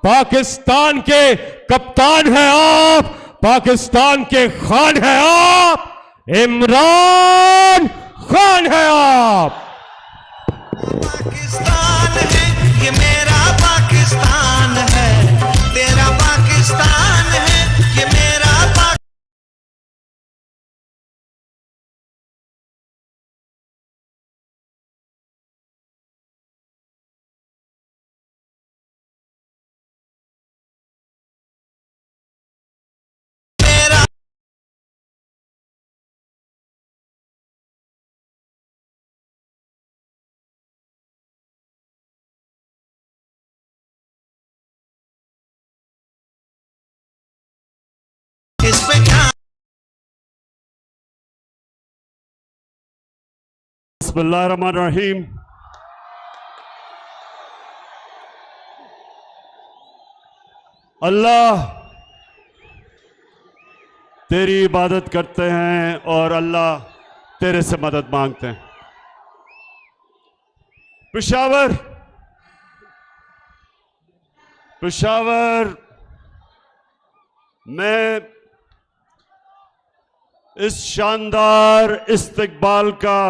पाकिस्तान के कप्तान हैं आप, पाकिस्तान के खान हैं आप, इमरान खान हैं आप। पाकिस्तान है ये मेरा पाकिस्तान है, तेरा पाकिस्तान है ये मेरा इस पे बिस्मिल्लाहिर्रहमानिर्रहीम। अल्लाह तेरी इबादत करते हैं और अल्लाह तेरे से मदद मांगते हैं। पेशावर मैं इस शानदार इस्तकबाल का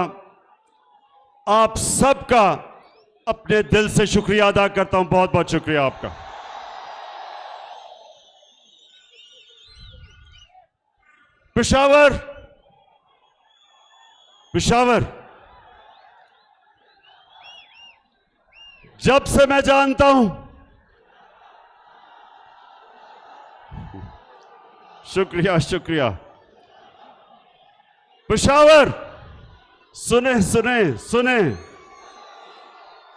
आप सबका अपने दिल से शुक्रिया अदा करता हूं। बहुत बहुत शुक्रिया आपका। पेशावर जब से मैं जानता हूं, शुक्रिया। पेशावर सुने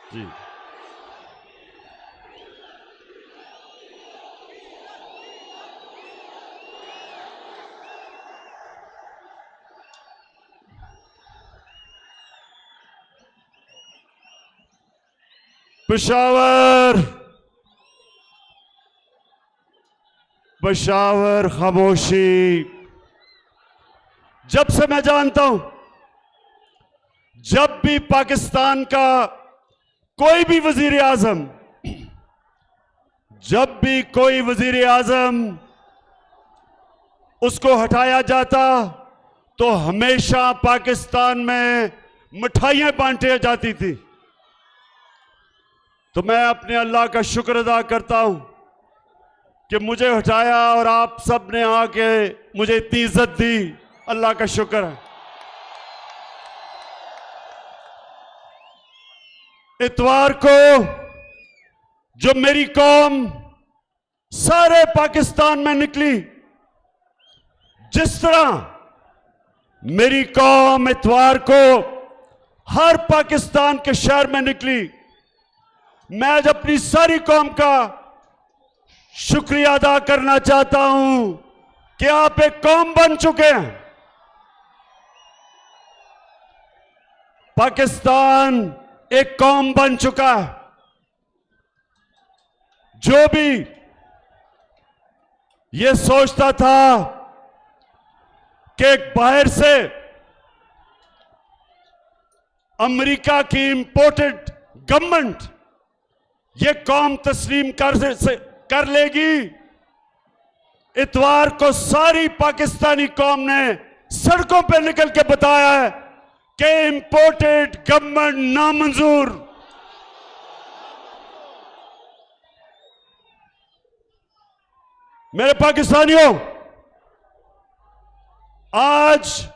जी। पेशावर खामोशी। जब से मैं जानता हूं, जब भी पाकिस्तान का कोई भी वजीर आजम उसको हटाया जाता तो हमेशा पाकिस्तान में मिठाइयां बांटी जाती थी। तो मैं अपने अल्लाह का शुक्र अदा करता हूं कि मुझे हटाया और आप सब ने आके मुझे इतनी इज्जत दी। अल्लाह का शुक्र है। इतवार को जो मेरी कौम सारे पाकिस्तान में निकली, जिस तरह मेरी कौम इतवार को हर पाकिस्तान के शहर में निकली, मैं आज अपनी सारी कौम का शुक्रिया अदा करना चाहता हूं कि आप एक कौम बन चुके हैं। पाकिस्तान एक कौम बन चुका है। जो भी ये सोचता था कि बाहर से अमेरिका की इंपोर्टेड गवर्नमेंट ये कौम तस्लीम कर लेगी, इतवार को सारी पाकिस्तानी कौम ने सड़कों पर निकल के बताया है कि इंपोर्टेड गवर्नमेंट नामंजूर। मेरे पाकिस्तानियों, आज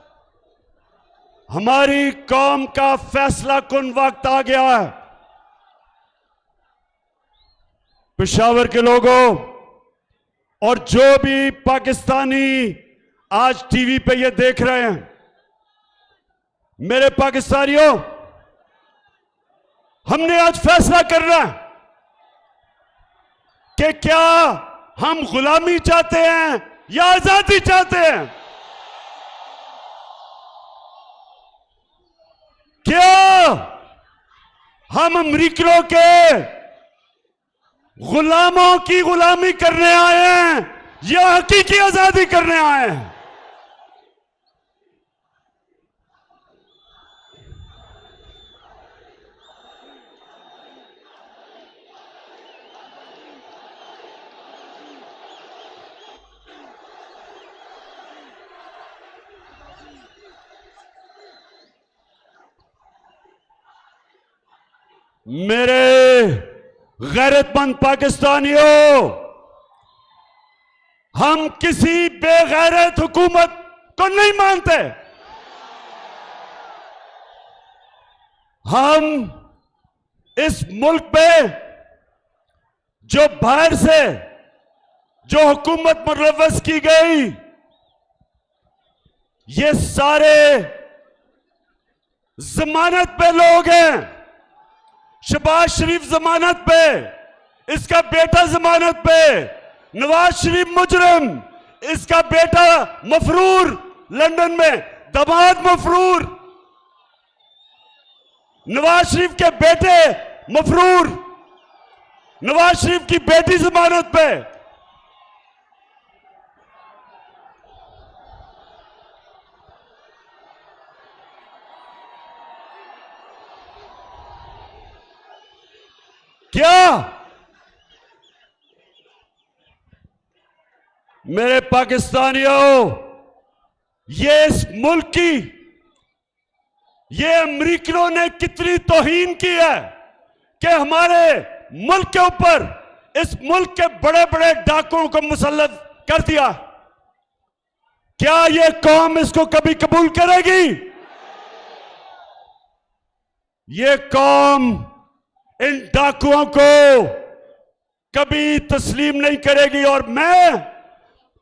हमारी कौम का फैसला कुन वक्त आ गया है। पेशावर के लोगों और जो भी पाकिस्तानी आज टीवी पे ये देख रहे हैं, मेरे पाकिस्तानियों, हमने आज फैसला करना है कि क्या हम गुलामी चाहते हैं या आजादी चाहते हैं। क्या हम अमरीकियों के गुलामों की गुलामी करने आए हैं या हकीकी आजादी करने आए हैं? मेरे गैरतमंद पाकिस्तानियों, हम किसी बेगैरत हुकूमत को नहीं मानते। हम इस मुल्क पे जो बाहर से जो हुकूमत मुलव्वस की गई, ये सारे जमानत पे लोग हैं। शहबाज शरीफ जमानत पे, इसका बेटा जमानत पे, नवाज शरीफ मुजरिम, इसका बेटा मफरूर लंदन में, दामाद मफरूर, नवाज शरीफ के बेटे मफरूर, नवाज शरीफ की बेटी जमानत पे। क्या मेरे पाकिस्तानियों, ये इस मुल्क की, ये अमरीकियों ने कितनी तौहीन की है कि हमारे मुल्क के ऊपर, इस मुल्क के बड़े बड़े डाकुओं को मुसल्लत कर दिया। क्या ये कौम इसको कभी कबूल करेगी? ये कौम इन डाकुओं को कभी तस्लीम नहीं करेगी। और मैं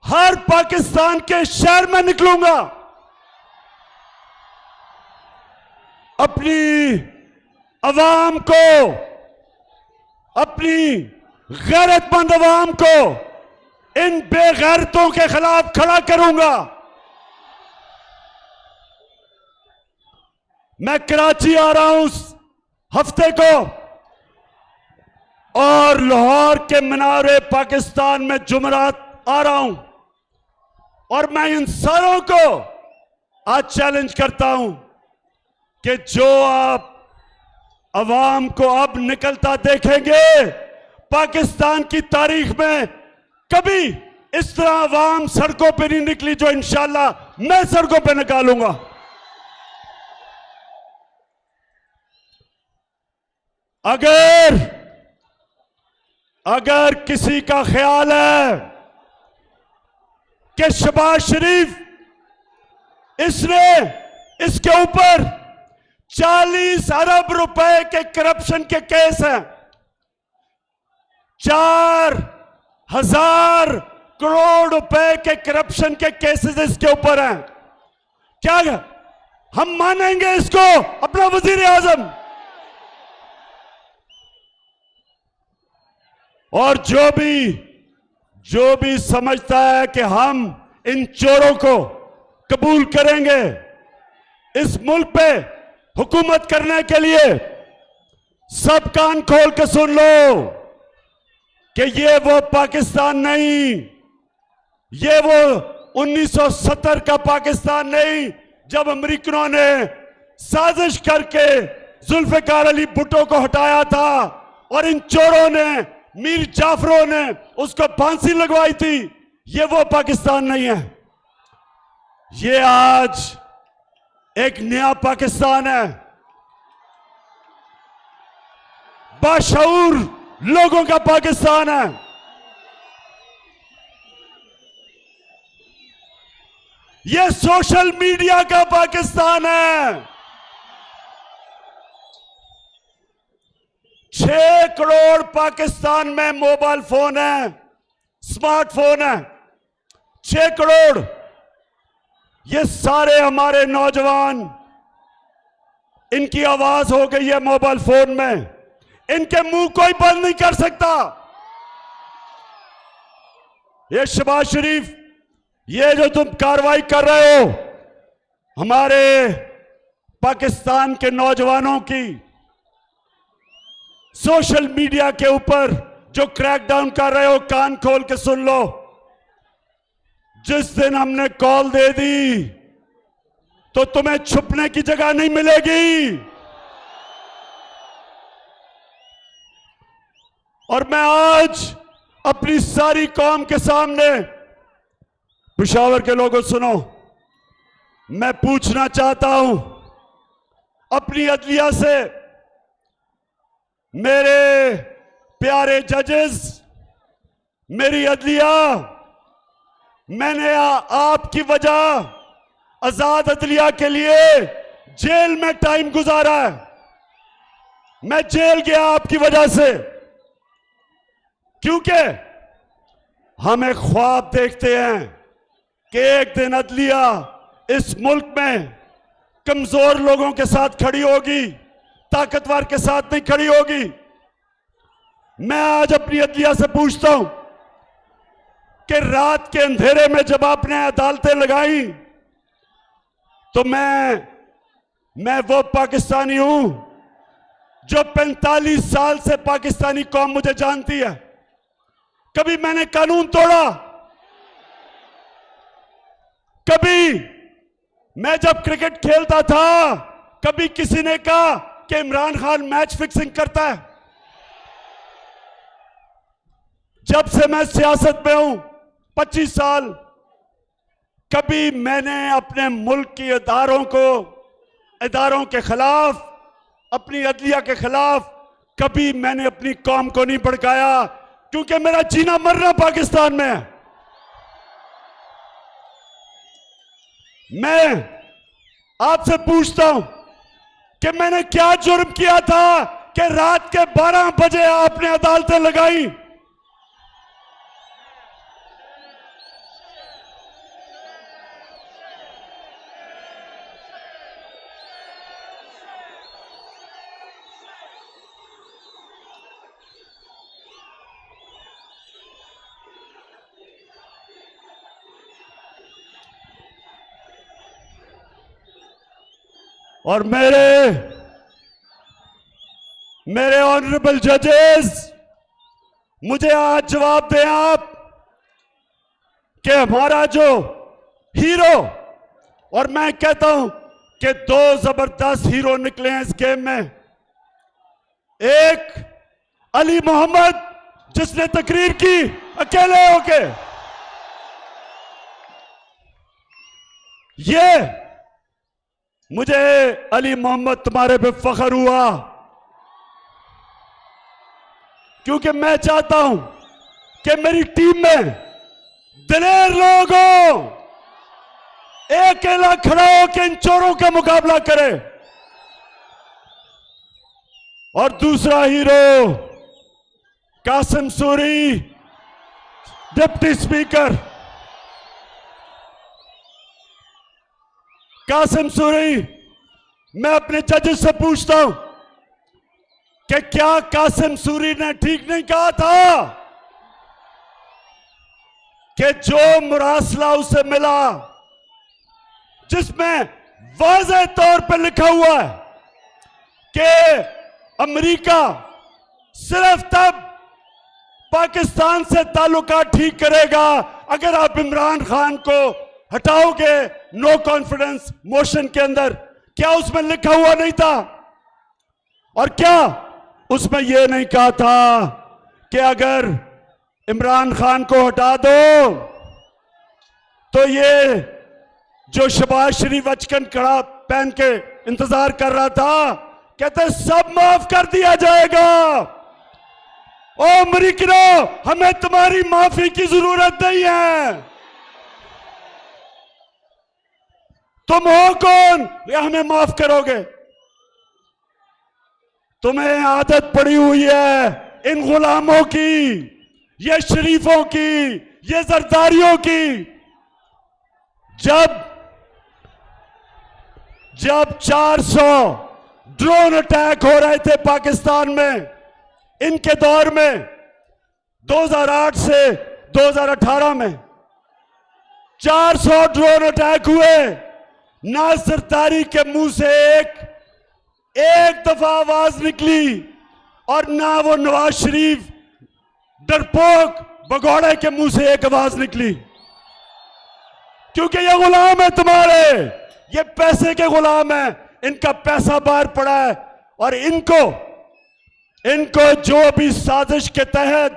हर पाकिस्तान के शहर में निकलूंगा, अपनी अवाम को, अपनी गैरतमंद अवाम को इन बेगैरतों के खिलाफ खड़ा करूंगा। मैं कराची आ रहा हूं इस हफ्ते को, और लाहौर के मीनारे पाकिस्तान में जुमेरात आ रहा हूं, और मैं इन सारों को आज चैलेंज करता हूं कि जो आप अवाम को अब निकलता देखेंगे, पाकिस्तान की तारीख में कभी इस तरह अवाम सड़कों पे नहीं निकली जो इंशाल्लाह मैं सड़कों पे निकालूंगा। अगर किसी का ख्याल है कि शहबाज शरीफ, इसने इसके ऊपर 40 अरब रुपए के करप्शन के केस हैं, 4,000 करोड़ रुपए के करप्शन के केसेस इसके ऊपर हैं, क्या हम मानेंगे इसको अपना वजीर आजम? और जो भी समझता है कि हम इन चोरों को कबूल करेंगे इस मुल्क पे हुकूमत करने के लिए, सब कान खोल के सुन लो कि ये वो पाकिस्तान नहीं, ये वो 1970 का पाकिस्तान नहीं जब अमेरिकनों ने साजिश करके जुल्फिकार अली भुट्टो को हटाया था और इन चोरों ने, मीर जाफरों ने उसको फांसी लगवाई थी। ये वो पाकिस्तान नहीं है। ये आज एक नया पाकिस्तान है, बाशऊर लोगों का पाकिस्तान है। ये सोशल मीडिया का पाकिस्तान है। 6 करोड़ पाकिस्तान में मोबाइल फोन है, स्मार्टफोन है, 6 करोड़। ये सारे हमारे नौजवान, इनकी आवाज हो गई है मोबाइल फोन में, इनके मुंह कोई बंद नहीं कर सकता। ये शहबाज शरीफ, ये जो तुम कार्रवाई कर रहे हो हमारे पाकिस्तान के नौजवानों की, सोशल मीडिया के ऊपर जो क्रैकडाउन कर रहे हो, कान खोल के सुन लो। जिस दिन हमने कॉल दे दी तो तुम्हें छुपने की जगह नहीं मिलेगी। और मैं आज अपनी सारी कौम के सामने, पेशावर के लोगों सुनो, मैं पूछना चाहता हूं अपनी अदलिया से, मेरे प्यारे जजेस, मेरी अदलिया, मैंने आपकी वजह आजाद अदलिया के लिए जेल में टाइम गुजारा है। मैं जेल गया आपकी वजह से, क्योंकि हम एक ख्वाब देखते हैं कि एक दिन अदलिया इस मुल्क में कमजोर लोगों के साथ खड़ी होगी, ताकतवर के साथ नहीं खड़ी होगी। मैं आज अपनी अदलिया से पूछता हूं कि रात के अंधेरे में जब आपने अदालतें लगाई तो मैं वो पाकिस्तानी हूं जो 45 साल से पाकिस्तानी कौम मुझे जानती है। कभी मैंने कानून तोड़ा? कभी मैं जब क्रिकेट खेलता था कभी किसी ने कहा कि इमरान खान मैच फिक्सिंग करता है? जब से मैं सियासत में हूं 25 साल, कभी मैंने अपने मुल्क की इदारों के खिलाफ, अपनी अदलिया के खिलाफ कभी मैंने अपनी कौम को नहीं भड़काया, क्योंकि मेरा जीना मरना पाकिस्तान में है। मैं आपसे पूछता हूं कि मैंने क्या जुर्म किया था कि रात के 12 बजे आपने अदालतें लगाई? और मेरे ऑनरेबल जजेस, मुझे आज जवाब दें आप कि हमारा जो हीरो, और मैं कहता हूं कि 2 जबरदस्त हीरो निकले हैं इस गेम में। एक अली मोहम्मद, जिसने तकरीर की अकेले होके, ये मुझे अली मोहम्मद तुम्हारे पे फख्र हुआ, क्योंकि मैं चाहता हूं कि मेरी टीम में दिलेर लोग हो, अकेला खड़ा होकर इन चोरों का मुकाबला करे। और दूसरा hero Qasim Suri, deputy speaker Qasim Suri. मैं अपने जजेस से पूछता हूं कि क्या कासिम सूरी ने ठीक नहीं कहा था कि जो मुरासला उसे मिला, जिसमें वाज़ेह तौर पर लिखा हुआ है कि अमेरिका सिर्फ तब पाकिस्तान से ताल्लुकात ठीक करेगा अगर आप इमरान खान को हटाओगे नो कॉन्फिडेंस मोशन के अंदर, क्या उसमें लिखा हुआ नहीं था? और क्या उसमें यह नहीं कहा था कि अगर इमरान खान को हटा दो तो ये जो शहबाज शरीफ अचकन कड़ा पहन के इंतजार कर रहा था, कहते सब माफ कर दिया जाएगा। ओ अमेरिकनों, हमें तुम्हारी माफी की जरूरत नहीं है। तुम हो कौन या हमें माफ करोगे? तुम्हें आदत पड़ी हुई है इन गुलामों की, ये शरीफों की, ये जरदारियों की। जब 400 ड्रोन अटैक हो रहे थे पाकिस्तान में, इनके दौर में 2008 से 2018 में 400 ड्रोन अटैक हुए, ना सरदारी के मुंह से एक दफा आवाज निकली और ना वो नवाज शरीफ डरपोक भगौड़े के मुंह से एक आवाज निकली, क्योंकि ये गुलाम है तुम्हारे, ये पैसे के गुलाम है, इनका पैसा बाहर पड़ा है। और इनको जो भी साजिश के तहत,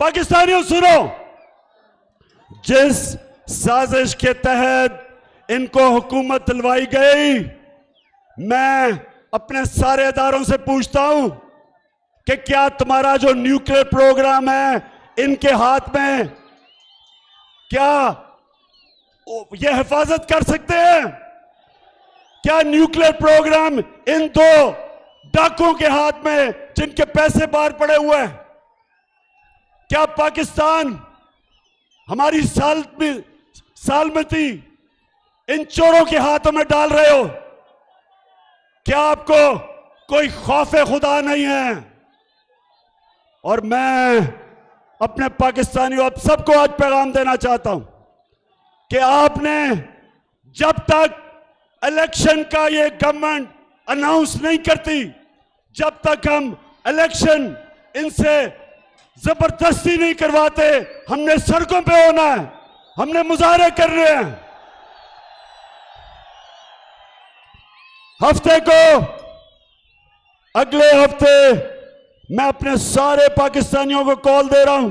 पाकिस्तानियों सुनो, जिस साजिश के तहत इनको हुकूमत दिलवाई गई, मैं अपने सारे इदारों से पूछता हूं कि क्या तुम्हारा जो न्यूक्लियर प्रोग्राम है इनके हाथ में, क्या ये हिफाजत कर सकते हैं? क्या न्यूक्लियर प्रोग्राम इन दो डाकुओं के हाथ में जिनके पैसे बाहर पड़े हुए हैं? क्या पाकिस्तान हमारी सालमती इन चोरों के हाथों में डाल रहे हो? क्या आपको कोई खौफ खुदा नहीं है? और मैं अपने पाकिस्तानियों आप सबको आज पैगाम देना चाहता हूं कि आपने जब तक इलेक्शन का ये गवर्नमेंट अनाउंस नहीं करती, जब तक हम इलेक्शन इनसे जबरदस्ती नहीं करवाते, हमने सड़कों पे होना है, हमने मुजाहरे करने हैं। हफ्ते को, अगले हफ्ते मैं अपने सारे पाकिस्तानियों को कॉल दे रहा हूं,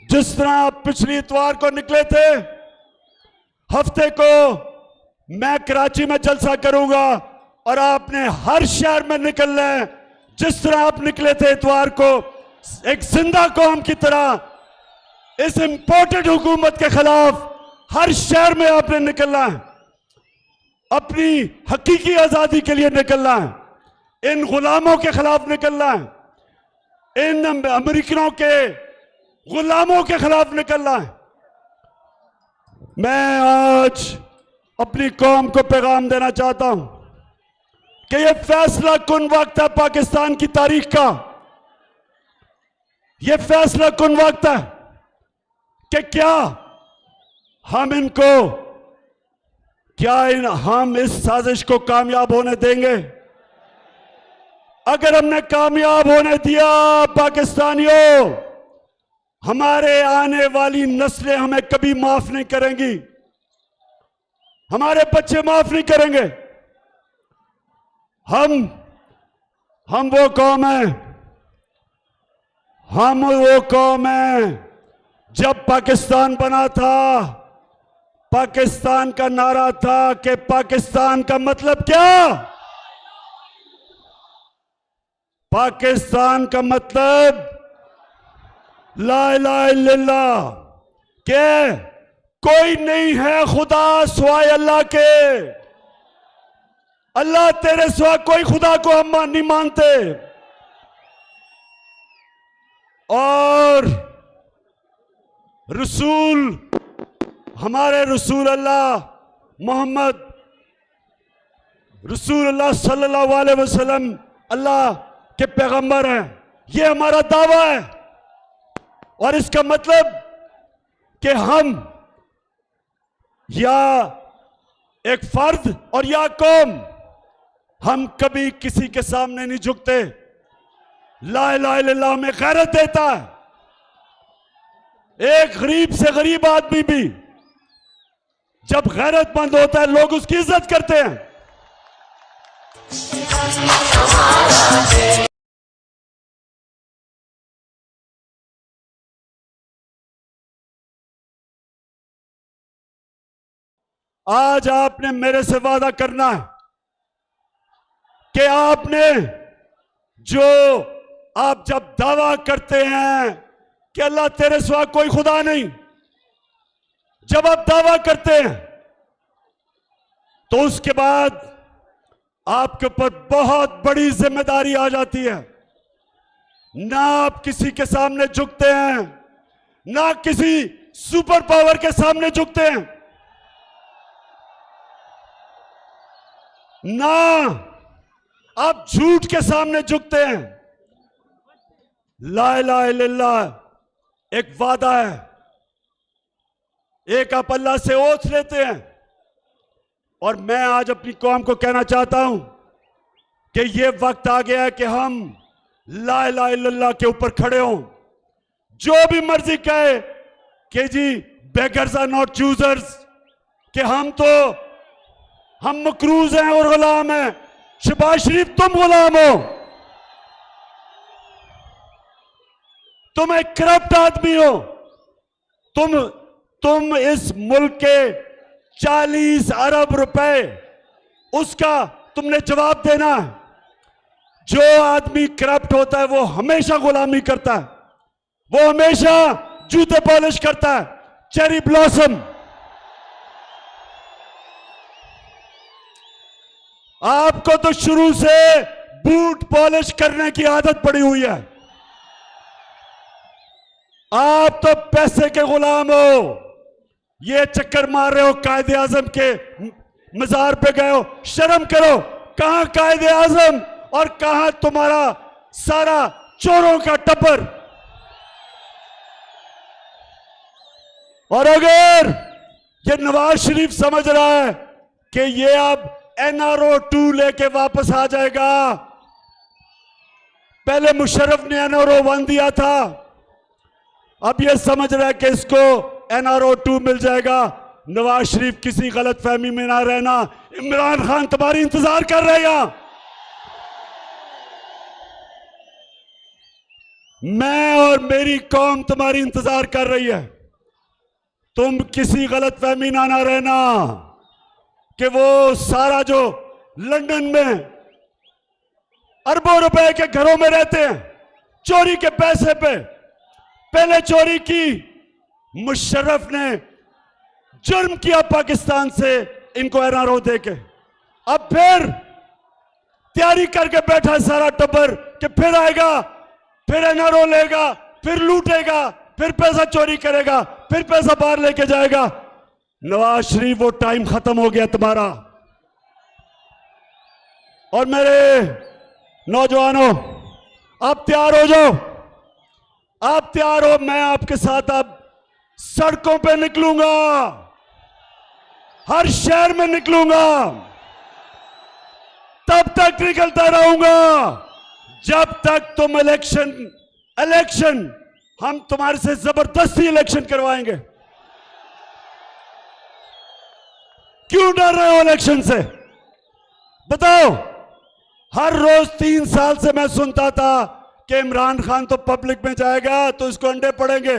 जिस तरह आप पिछली इतवार को निकले थे, हफ्ते को मैं कराची में जलसा करूंगा और आपने हर शहर में निकलना है जिस तरह आप निकले थे इतवार को, एक जिंदा कौम की तरह इस इंपोर्टेड हुकूमत के खिलाफ हर शहर में आपने निकलना है, अपनी हकीकी आजादी के लिए निकलना है, इन गुलामों के खिलाफ निकलना है, इन अमेरिकनों के गुलामों के खिलाफ निकलना है। मैं आज अपनी कौम को पैगाम देना चाहता हूं कि यह फैसला कुन वक्त है पाकिस्तान की तारीख का, यह फैसला कुन वक्त है कि क्या हम इनको, हम इस साजिश को कामयाब होने देंगे? अगर हमने कामयाब होने दिया पाकिस्तानियों, हमारे आने वाली नस्लें हमें कभी माफ नहीं करेंगी, हमारे बच्चे माफ नहीं करेंगे। हम वो कौम है, हम वो कौम है, जब पाकिस्तान बना था, पाकिस्तान का नारा था कि पाकिस्तान का मतलब क्या? पाकिस्तान का मतलब ला इलाहा इल्लल्लाह, के कोई नहीं है खुदा सिवाय अल्लाह के, अल्लाह तेरे सिवा कोई खुदा को हम नहीं मानते। और रसूल, हमारे रसूल अल्लाह मोहम्मद रसूल अल्लाह सल्लल्लाहु अलैहि वसल्लम अल्लाह के पैगंबर हैं, ये हमारा दावा है। और इसका मतलब कि हम या एक फर्द और या कौम, हम कभी किसी के सामने नहीं झुकते। ला इलाहा इल्लल्लाह में गैरत देता है। एक गरीब से गरीब आदमी भी जब गैरतमंद होता है, लोग उसकी इज्जत करते हैं। आज आपने मेरे से वादा करना है कि आपने जो आप जब दावा करते हैं कि अल्लाह तेरे सिवा कोई खुदा नहीं, जब आप दावा करते हैं तो उसके बाद आपके ऊपर बहुत बड़ी जिम्मेदारी आ जाती है। ना आप किसी के सामने झुकते हैं, ना किसी सुपर पावर के सामने झुकते हैं, ना आप झूठ के सामने झुकते हैं। ला इलाहा इल्लल्लाह एक वादा है, एक आप अल्लाह से ओथ लेते हैं। और मैं आज अपनी कौम को कहना चाहता हूं कि यह वक्त आ गया है कि हम ला इलाहा इल्लल्लाह के ऊपर खड़े हों। जो भी मर्जी कहे कि जी बेगर्स आर नॉट चूजर्स, कि हम मकरूज हैं और गुलाम हैं। शहबाज शरीफ तुम गुलाम हो, तुम एक करप्ट आदमी हो, तुम इस मुल्क के 40 अरब रुपए उसका तुमने जवाब देना है। जो आदमी करप्ट होता है वो हमेशा गुलामी करता है, वो हमेशा जूते पॉलिश करता है। चेरी ब्लॉसम, आपको तो शुरू से बूट पॉलिश करने की आदत पड़ी हुई है। आप तो पैसे के गुलाम हो। ये चक्कर मार रहे हो कायदे आजम के मजार पे गए हो, शर्म करो। कहां कायदे आजम और कहां तुम्हारा सारा चोरों का टब्बर। और अगर ये नवाज शरीफ समझ रहा है कि ये अब NRO 2 लेके वापस आ जाएगा, पहले मुशर्रफ ने NRO 1 दिया था, अब ये समझ रहा है कि इसको NRO 2 मिल जाएगा। नवाज शरीफ किसी गलत फहमी में ना रहना, इमरान खान तुम्हारी इंतजार कर रहे हैं। मैं और मेरी कौम तुम्हारी इंतजार कर रही है। तुम किसी गलत फहमी ना रहना कि वो सारा जो लंदन में अरबों रुपए के घरों में रहते हैं चोरी के पैसे पे, पहले चोरी की, मुशर्रफ ने जुर्म किया पाकिस्तान से इनको NRO देके, अब फिर तैयारी करके बैठा सारा टब्बर कि फिर आएगा, फिर NRO लेगा, फिर लूटेगा, फिर पैसा चोरी करेगा, फिर पैसा बाहर लेके जाएगा। नवाज शरीफ, वो टाइम खत्म हो गया तुम्हारा। और मेरे नौजवानों, आप तैयार हो जाओ, आप तैयार हो। मैं आपके साथ अब सड़कों पे निकलूंगा, हर शहर में निकलूंगा, तब तक निकलता रहूंगा जब तक तुम इलेक्शन हम तुम्हारे से जबरदस्ती इलेक्शन करवाएंगे। क्यों डर रहे हो इलेक्शन से? बताओ। हर रोज 3 साल से मैं सुनता था कि इमरान खान तो पब्लिक में जाएगा तो इसको अंडे पड़ेंगे।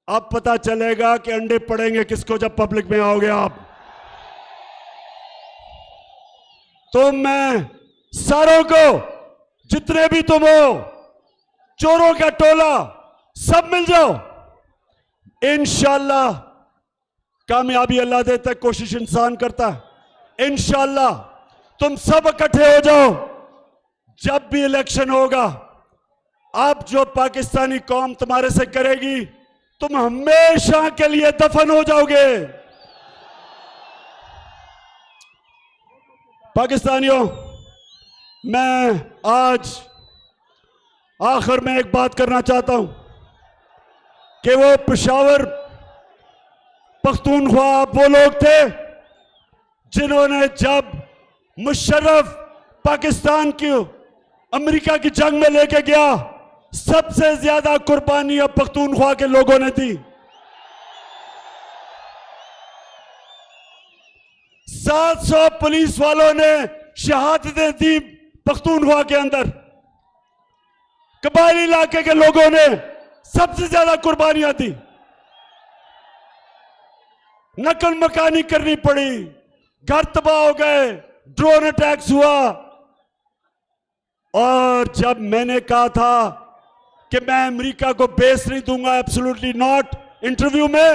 अब पता चलेगा कि अंडे पड़ेंगे किसको जब पब्लिक में आओगे आप। तो मैं सारों को, जितने भी तुम हो, चोरों का टोला, सब मिल जाओ। इंशाअल्लाह कामयाबी अल्लाह देता है, कोशिश इंसान करता है। इंशाअल्लाह तुम सब इकट्ठे हो जाओ। जब भी इलेक्शन होगा, अब जो पाकिस्तानी कौम तुम्हारे से करेगी, तुम हमेशा के लिए दफन हो जाओगे। पाकिस्तानियों, मैं आज आखिर में एक बात करना चाहता हूं कि वो पेशावर पख्तूनख्वा वो लोग थे जिन्होंने जब मुशर्रफ पाकिस्तान की अमेरिका की जंग में लेके गया, सबसे ज्यादा कुर्बानी अब पख्तूनख्वा के लोगों ने दी। 700 पुलिस वालों ने शहादतें दी पख्तूनख्वा के अंदर। कबायली इलाके के लोगों ने सबसे ज्यादा कुर्बानियां दी। नकल मकानी करनी पड़ी, घर तबाह हो गए, ड्रोन अटैक्स हुआ। और जब मैंने कहा था कि मैं अमेरिका को बेस नहीं दूंगा, एब्सोल्युटली नॉट, इंटरव्यू में,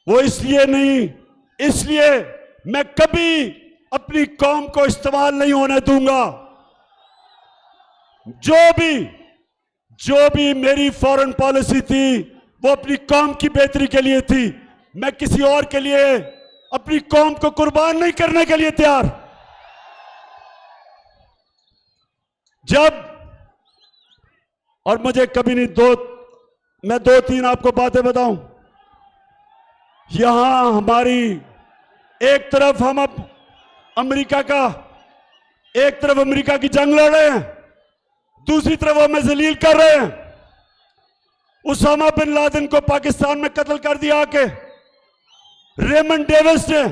वो इसलिए नहीं, इसलिए मैं कभी अपनी कौम को इस्तेमाल नहीं होने दूंगा। जो भी मेरी फॉरेन पॉलिसी थी वो अपनी कौम की बेहतरी के लिए थी। मैं किसी और के लिए अपनी कौम को कुर्बान नहीं करने के लिए तैयार। और मुझे कभी नहीं, मैं 2-3 आपको बातें बताऊं। यहां हमारी एक तरफ हम अब एक तरफ अमेरिका की जंग लड़ रहे हैं, दूसरी तरफ हमें जलील कर रहे हैं। उसामा बिन लादेन को पाकिस्तान में कत्ल कर दिया के रेमंड डेविस ने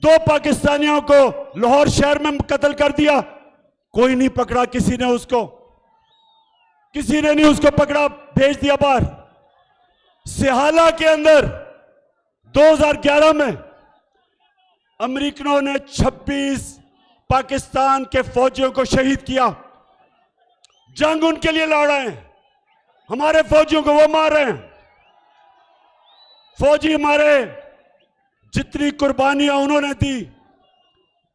2 पाकिस्तानियों को लाहौर शहर में कत्ल कर दिया। कोई नहीं पकड़ा, किसी ने नहीं उसको पकड़ा, भेज दिया बाहर। सिहाला के अंदर 2011 में अमेरिकनों ने 26 पाकिस्तान के फौजियों को शहीद किया। जंग उनके लिए लड़ रहे हैं, हमारे फौजियों को वो मार रहे हैं। फौजी हमारे जितनी कुर्बानियां उन्होंने दी,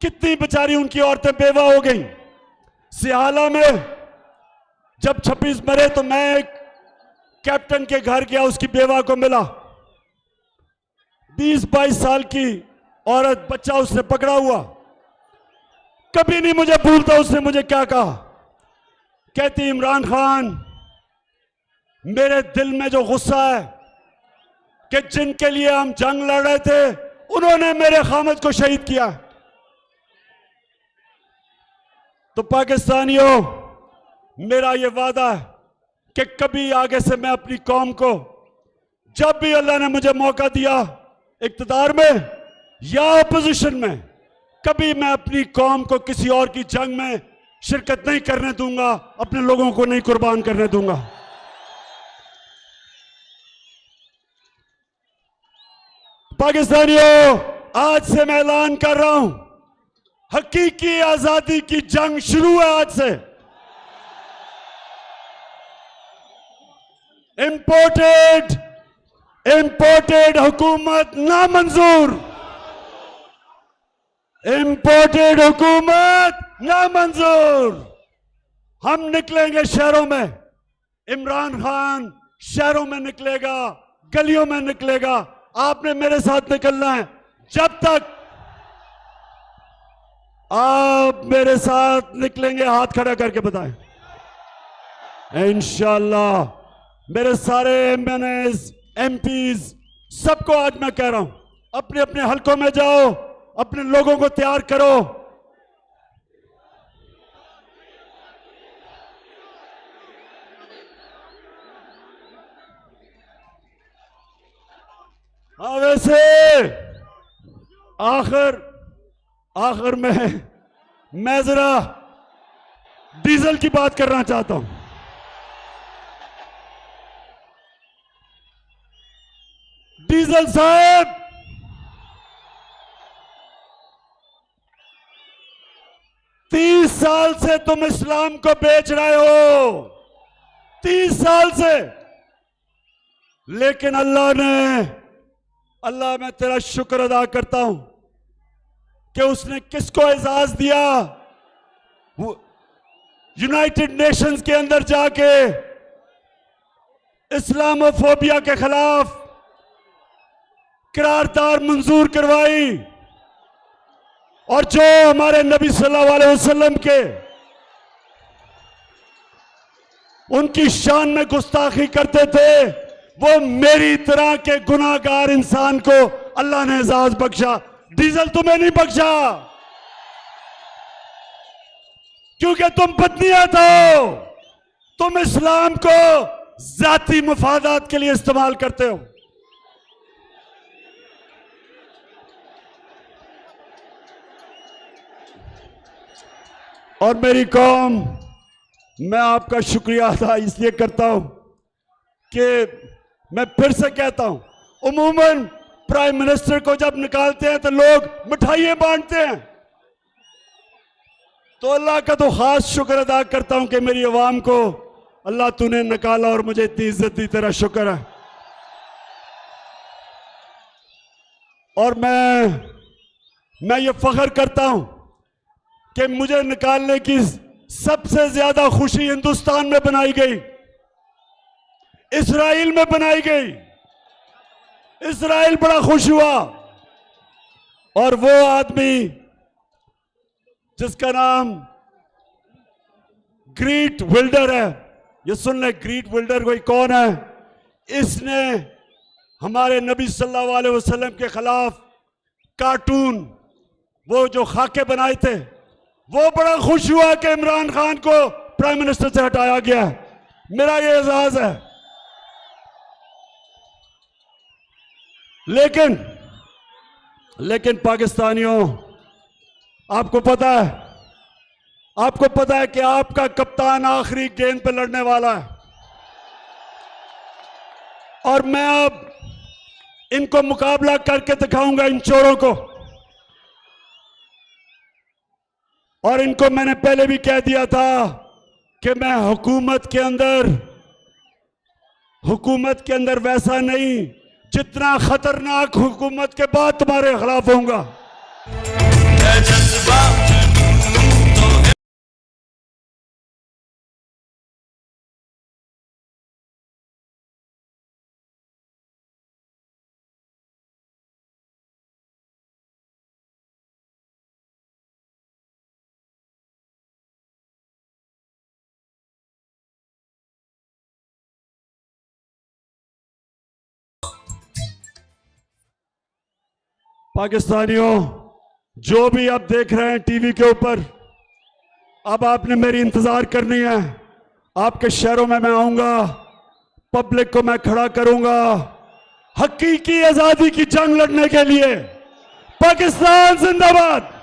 कितनी बेचारी उनकी औरतें बेवा हो गई। सियाला में जब 26 मरे तो मैं एक कैप्टन के घर गया, उसकी बेवा को मिला। 20-22 साल की औरत, बच्चा उसने पकड़ा हुआ। कभी नहीं मुझे भूलता उसने मुझे क्या कहा। कहती, इमरान खान, मेरे दिल में जो गुस्सा है कि जिनके लिए हम जंग लड़ रहे थे उन्होंने मेरे खामद को शहीद किया। तो पाकिस्तानियों, मेरा ये वादा है कि कभी आगे से मैं अपनी कौम को, जब भी अल्लाह ने मुझे मौका दिया इक्तदार में या अपोजिशन में, कभी मैं अपनी कौम को किसी और की जंग में शिरकत नहीं करने दूंगा, अपने लोगों को नहीं कुर्बान करने दूंगा। पाकिस्तानियों, आज से मैं ऐलान कर रहा हूं, हकीकी आजादी की जंग शुरू है आज से। इंपोर्टेड हुकूमत नामंजूर, इंपोर्टेड हुकूमत नामंजूर। हम निकलेंगे शहरों में, इमरान खान शहरों में निकलेगा, गलियों में निकलेगा। आपने मेरे साथ निकलना है। जब तक आप मेरे साथ निकलेंगे, हाथ खड़ा करके बताएं। इंशाअल्लाह मेरे सारे एमएनएस, एमपीज, सबको आज मैं कह रहा हूं, अपने अपने हलकों में जाओ, अपने लोगों को तैयार करो। हाँ, वैसे आखिर में मैं जरा डीजल की बात करना चाहता हूं। डीजल साहब, तीस साल से तुम इस्लाम को बेच रहे हो, 30 साल से। लेकिन अल्लाह मैं तेरा शुक्र अदा करता हूं कि उसने किसको एजाज दिया, यूनाइटेड नेशंस के अंदर जाके इस्लामोफोबिया के खिलाफ करारदाद मंजूर करवाई। और जो हमारे नबी सल्लल्लाहु अलैहि वसल्लम के, उनकी शान में गुस्ताखी करते थे, वो मेरी तरह के गुनाहगार इंसान को अल्लाह ने एजाज बख्शा। डीजल तुम्हें नहीं बख्शा, क्योंकि तुम बदनीयत हो। तुम इस्लाम को जाती मुफादात के लिए इस्तेमाल करते हो। और मेरी कौम, मैं आपका शुक्रिया अदा इसलिए करता हूं कि मैं फिर से कहता हूं, उमूमन प्राइम मिनिस्टर को जब निकालते हैं तो लोग मिठाइयां बांटते हैं। तो अल्लाह का तो खास शुक्र अदा करता हूं कि मेरी अवाम को अल्लाह तूने निकाला और मुझे इतनी इज्जत दी, तेरा शुक्र है। और मैं ये फख्र करता हूं कि मुझे निकालने की सबसे ज्यादा खुशी हिंदुस्तान में बनाई गई, इस्राइल में बनाई गई। इस्राइल बड़ा खुश हुआ। और वो आदमी जिसका नाम ग्रीट विल्डर है, ये सुन ले, ग्रीट विल्डर कोई कौन है? इसने हमारे नबी सल्लल्लाहु अलैहि वसल्लम के खिलाफ कार्टून, वो जो खाके बनाए थे, वो बड़ा खुश हुआ कि इमरान खान को प्राइम मिनिस्टर से हटाया गया है। मेरा ये एजाज है। लेकिन पाकिस्तानियों, आपको पता है कि आपका कप्तान आखिरी गेंद पे लड़ने वाला है। और मैं अब इनको मुकाबला करके दिखाऊंगा, इन चोरों को। और इनको मैंने पहले भी कह दिया था कि मैं हुकूमत के अंदर वैसा नहीं, जितना खतरनाक हुकूमत के बाद तुम्हारे खिलाफ होऊंगा। पाकिस्तानियों, जो भी आप देख रहे हैं टीवी के ऊपर, अब आपने मेरी इंतजार करनी है। आपके शहरों में मैं आऊंगा, पब्लिक को मैं खड़ा करूंगा हकीकी आजादी की जंग लड़ने के लिए। पाकिस्तान जिंदाबाद।